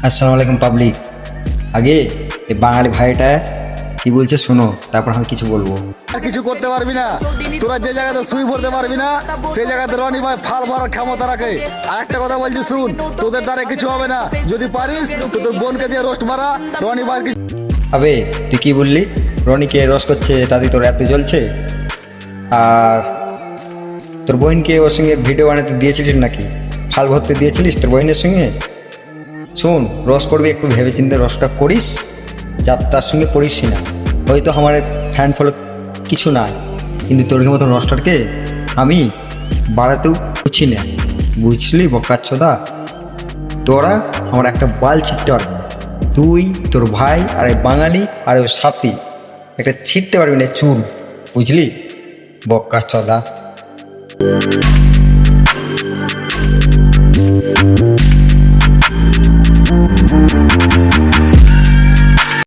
আসসালামু আলাইকুম পাবলিক। আগে এই বাঙালি ভাইটা কি বলছে শোনো, তারপর আমি কিছু বলবো। আর কিছু করতে পারবি না। তোরা যে জায়গাতে সুই ভরতে পারবি না সেই জায়গাতে রনি ভাই ফাল ভরার ক্ষমতা রাখে। আর একটা কথা বলছি শুন, তোদের দ্বারা কিছু হবে না। যদি পারিস তো তোর বোনকে দিয়ে রোস্ট মারা। রনি ভাই আবে তুই কি বললি? রনিকে রস করছে তাতে তোর এত জ্বলছে? আর তোর বোনকে ওর সঙ্গে ভিডিও বানাতে দিয়েছিলিস নাকি? ফাল ভরতে দিয়েছিলিস তোর বোনের সঙ্গে? শোন, রস করবি একটু ভেবে চিন্তে রসটা করিস, যার তার সঙ্গে পড়িস না। হয়তো আমার ফ্যান ফলো কিছু নাই, কিন্তু তোর মতো রসটারকে আমি বাড়াতেও বুঝি না, বুঝলি বকাচ্ছদা? তোরা আমার একটা বাল ছিটতে পারবি না। তুই, তোর ভাই, আর এই বাঙালি আর ওর সাথী একটা ছিটতে পারবি না চুল, বুঝলি বকাচ্ছদা?